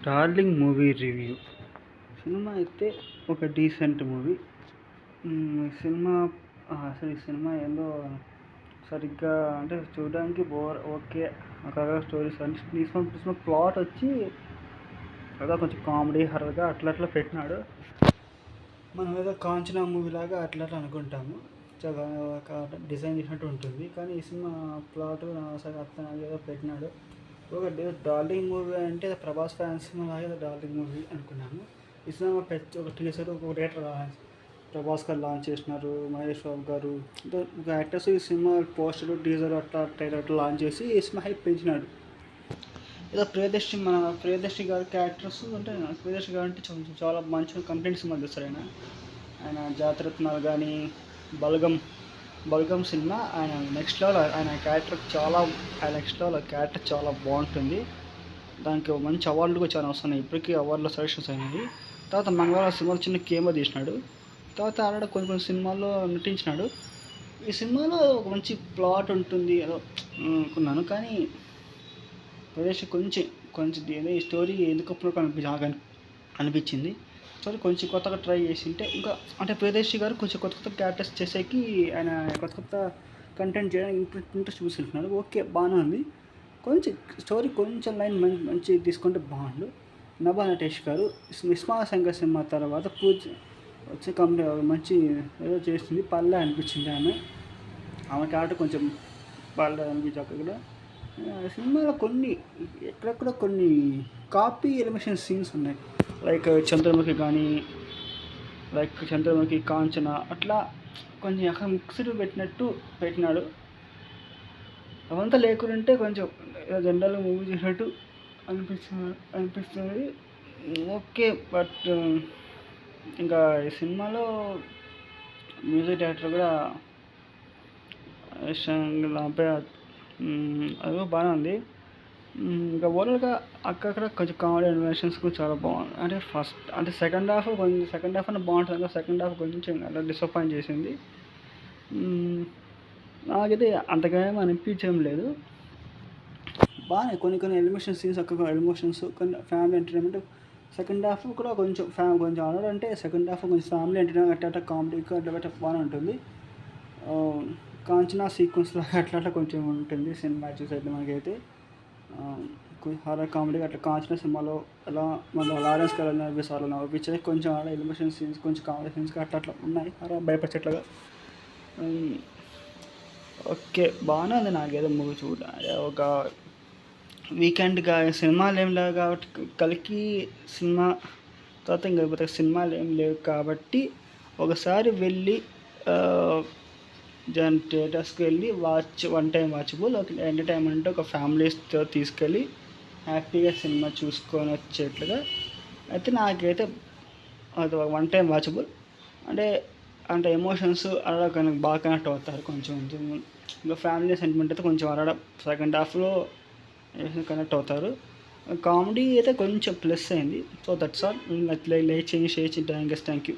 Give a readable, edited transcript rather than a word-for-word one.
Darling movie review. Cinema అయితే ఒక decent movie. Cinema అసలు ఈ సినిమా ఏందో సరిగ్గా అంటే చూడడానికి బోర్. ఓకే, ఒక స్టోరీస్ అంటే సినిమా ప్లాట్ వచ్చి ఏదో కొంచెం కామెడీ హర్రర్గా అట్లా పెట్టినాడు. మనం ఏదో కాంచనా మూవీ లాగా అట్లా అనుకుంటాము, ఒక డిజైన్ చేసినట్టు ఉంటుంది. కానీ ఈ సినిమా ప్లాట్ అతను ఏదో పెట్టినాడు. ఒక డార్లింగ్ మూవీ అంటే ప్రభాస్ ఫ్యాన్స్ లాగా డార్లింగ్ మూవీ అనుకున్నాను. ఈ సినిమా ఒక టీజర్ ఒక థియేటర్ ప్రభాస్ గారు లాంచ్ చేసినారు, మహేష్ బాబు గారు ఒక యాక్టర్స్ ఈ సినిమా పోస్టర్ టీజర్ అట్లా ట్రైలర్ లాంచ్ చేసి ఈ సినిమా హైప్ పెంచినాడు. ఏదో ప్రియదర్శి గారి క్యారెక్టర్స్ అంటే ప్రియదర్శి గారు అంటే చాలా మంచి కంప్లైంట్ సినిమా చేస్తారు. ఆయన జాతరత్నాలు కానీ బల్గం సినిమా ఆయన నెక్స్ట్ లెవెల్. ఆయన క్యారెక్టర్ చాలా బాగుంటుంది. దానికి మంచి అవార్డులు కూడా చాలా వస్తున్నాయి. ఇప్పటికీ అవార్డులో సెలక్షన్స్ అయినాయి. తర్వాత మంగళవారం సినిమాలో చిన్న కేమో తీసినాడు. తర్వాత ఆడ కొన్ని సినిమాల్లో నటించినాడు. ఈ సినిమాలో ఒక మంచి ప్లాట్ ఉంటుంది ఏదో అనుకున్నాను. కానీ ప్రదేశ్ కొంచెం ఏదో ఈ స్టోరీ ఎందుకప్పుడు అనిపించింది. స్టోరీ కొంచెం కొత్తగా ట్రై చేసింటే ఇంకా అంటే ప్రియదర్శి గారు కొంచెం కొత్త క్యారెక్టర్స్ చేసేకి ఆయన కొత్త కంటెంట్ చేయడానికి ఇంట్రెస్ట్ చూసుకుంటున్నాడు. ఓకే, బాగానే ఉంది. కొంచెం స్టోరీ కొంచెం లైన్ మంచి తీసుకుంటే బాగుండు. నభా నటేష్ గారు నిస్మాల శంకర్ సినిమా తర్వాత పూజ వచ్చే కంపెనీ మంచి ఏదో చేస్తుంది. పల్లె అనిపించింది ఆమె క్యారెక్టర్ కొంచెం పల్లె అనిపించాక కూడా సినిమాలో ఎక్కడెక్కడ కొన్ని కాపీ ఎలిమినేషన్ సీన్స్ ఉన్నాయి. లైక్ చంద్రముఖి కానీ, చంద్రముఖి, కాంచన అట్లా కొంచెం అక్కడ మిక్స్డ్ పెట్టినాడు. అవంతా లేకుంటే కొంచెం జనరల్గా మూవీ చేసినట్టు అనిపిస్తుంది. ఓకే, బట్ ఇంకా ఈ సినిమాలో మ్యూజిక్ డైరెక్టర్ కూడా అది బాగానే ఉంది. ఇంకా ఓవరాల్గా అక్కడ కొంచెం కామెడీ అనిమేషన్స్ కూడా చాలా బాగుంది. అంటే సెకండ్ హాఫ్ అన్న బాగుంటుంది. సెకండ్ హాఫ్ కొంచెం అలా డిసప్పాయింట్ చేసింది. నాకైతే అంతగా అనిపించడం లేదు. బాగానే కొన్ని ఎలిమేషన్ సీన్స్ ఎలిమోషన్స్ కొన్ని ఫ్యామిలీ ఎంటర్టైన్మెంట్. సెకండ్ హాఫ్ కూడా కొంచెం ఆర్డర్ అంటే సెకండ్ హాఫ్ కొంచెం ఫ్యామిలీ ఎంటర్టైన్మెంట్ అట్లా కామెడీకి అట్లా బాగానే ఉంటుంది. కాంచనా సీక్వెన్స్ లాగా అట్లా కొంచెం ఉంటుంది సినిమా చూసైతే మనకైతే. హారర్ కామెడీ అట్లా కాంచనా సినిమాలో ఎలా మన లారెన్స్ గారు నవ్విసార్లు నవ్వించే కొంచెం ఆడ ఎలిమేషన్ సీన్స్ కొంచెం కామెడీ సీన్స్ అట్లా ఉన్నాయి భయపరిచేట్లుగా. ఓకే, బాగానే ఉంది. నాకేదో మూవీ ఒక వీకెండ్గా సినిమాలు ఏం లేవు కాబట్టి కలికి సినిమా తర్వాత ఇంకా సినిమాలు ఏం లేవు కాబట్టి ఒకసారి వెళ్ళి థియేటర్స్కి వెళ్ళి వన్ టైం వాచబుల్ ఎంటర్టైన్మెంట్ ఒక ఫ్యామిలీస్తో తీసుకెళ్ళి హ్యాపీగా సినిమా చూసుకొని వచ్చేట్లుగా అయితే నాకైతే అది వన్ టైం వాచబుల్. అంటే ఎమోషన్స్ అలా బాగా కనెక్ట్ అవుతారు. కొంచెం ఇంకా ఫ్యామిలీ సెంటిమెంట్ అయితే కొంచెం అలా సెకండ్ హాఫ్లో కనెక్ట్ అవుతారు. కామెడీ అయితే కొంచెం ప్లస్ అయింది. So that's all. లైక్ చేయండి, షేర్ చేయండి. Thank you.